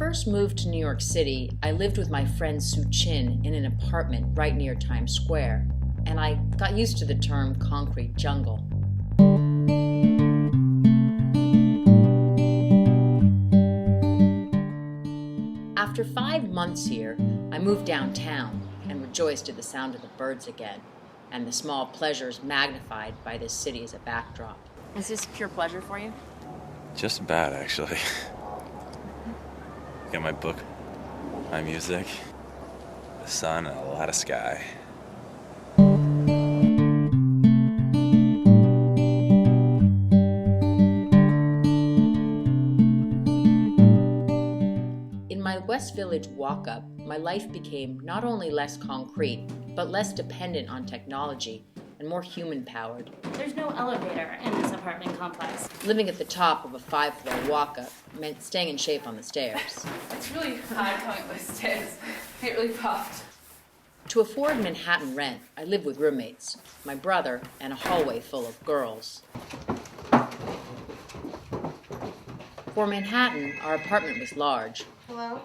first moved to New York City, I lived with my friend Sue Chin in an apartment right near Times Square, and I got used to the term concrete jungle. After 5 months here, I moved downtown and rejoiced at the sound of the birds again, and the small pleasures magnified by this city as a backdrop. Is this pure pleasure for you? Just about, actually. Got my book, my music, the sun, and a lot of sky. In my West Village walk-up, my life became not only less concrete, but less dependent on technology and more human-powered. There's no elevator in this apartment complex. Living at the top of a 5-floor walk-up meant staying in shape on the stairs. It's really hard going up the stairs. It really popped. To afford Manhattan rent, I lived with roommates, my brother, and a hallway full of girls. For Manhattan, our apartment was large. Hello?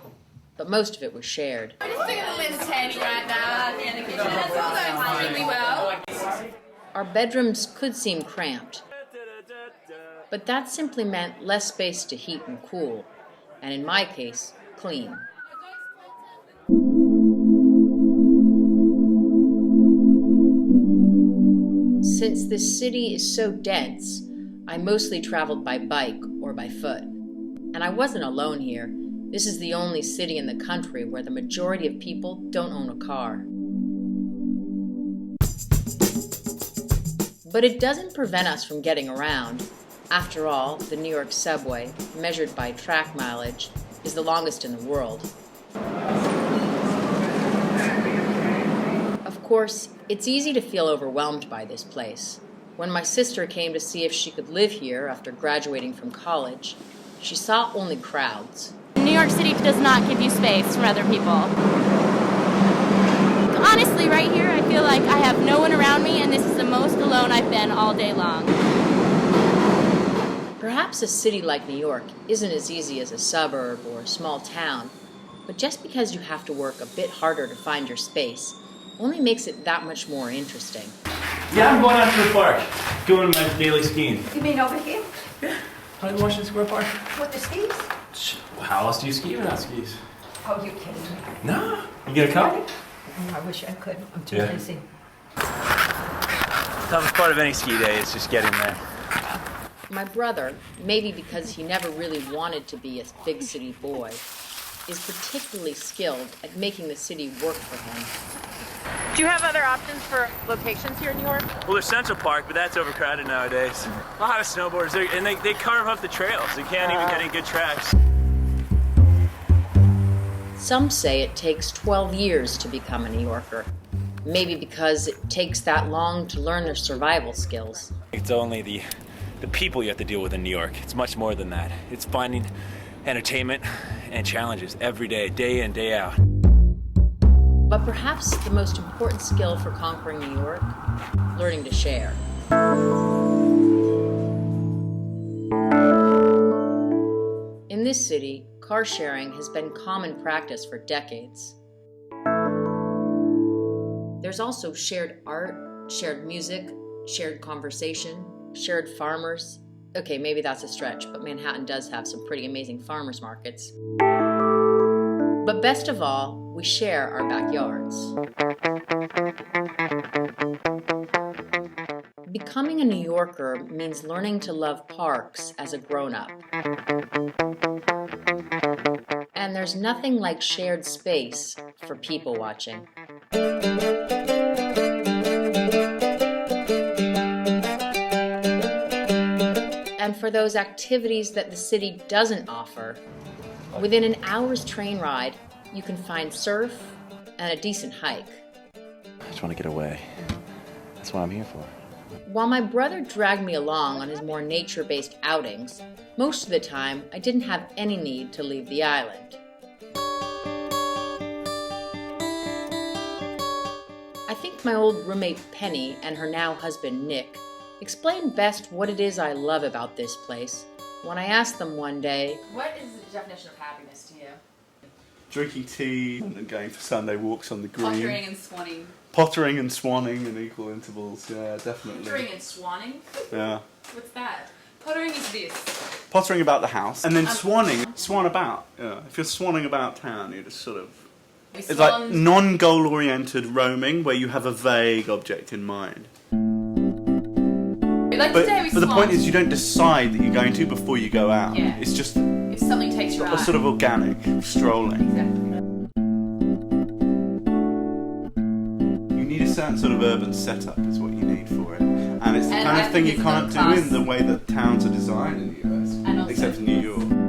But most of it was shared. We're just doing a little tanning right now in the kitchen. That's all going really well. Our bedrooms could seem cramped, but that simply meant less space to heat and cool, and in my case, clean. Since this city is so dense, I mostly traveled by bike or by foot. And I wasn't alone here. This is the only city in the country where the majority of people don't own a car. But it doesn't prevent us from getting around. After all, the New York subway, measured by track mileage, is the longest in the world. Of course, it's easy to feel overwhelmed by this place. When my sister came to see if she could live here after graduating from college, she saw only crowds. New York City does not give you space from other people. Honestly, right here, I feel like I have no one around me, and this is the most alone I've been all day long. Perhaps a city like New York isn't as easy as a suburb or a small town, but just because you have to work a bit harder to find your space only makes it that much more interesting. Yeah, I'm going out to the park, doing my daily skiing. You mean over here? Yeah, on Washington Square Park. With the skis? How else do you ski without skis? Oh, you're kidding me. No. You gonna come? I wish I could. I'm too Yeah. busy. Toughest part of any ski day is just getting there. My brother, maybe because he never really wanted to be a big city boy, is particularly skilled at making the city work for him. Do you have other options for locations here in New York? Well, there's Central Park, but that's overcrowded nowadays. A lot of snowboarders, and they carve up the trails. You can't even get any good tracks. Some say it takes 12 years to become a New Yorker, maybe because it takes that long to learn their survival skills. It's only the people you have to deal with in New York. It's much more than that. It's finding entertainment and challenges every day, day in, day out. But perhaps the most important skill for conquering New York, learning to share. In this city, car sharing has been common practice for decades. There's also shared art, shared music, shared conversation, shared farmers. Okay, maybe that's a stretch, but Manhattan does have some pretty amazing farmers markets. But best of all, we share our backyards. Becoming a New Yorker means learning to love parks as a grown-up. And there's nothing like shared space for people watching. And for those activities that the city doesn't offer, within an hour's train ride, you can find surf and a decent hike. I just want to get away. That's what I'm here for. While my brother dragged me along on his more nature-based outings, most of the time I didn't have any need to leave the island. I think my old roommate Penny and her now husband Nick explained best what it is I love about this place when I asked them one day, What is the definition of happiness to you? drinking tea and going for Sunday walks on the green. Pottering and swanning. Pottering and swanning in equal intervals, yeah, definitely. Pottering and swanning? Yeah. What's that? Pottering is this. Pottering about the house, and then swanning, swan about. Yeah. If you're swanning about town, you're just sort of... It's like non-goal oriented roaming where you have a vague object in mind. Like today we but the point is you don't decide that you're going to before you go out. Yeah. It's just if something takes your eye. sort of organic, strolling. Exactly. You need a certain sort of urban setup is what you need for it. And it's the kind of thing you can't do in the way that towns are designed in the US, except in New York.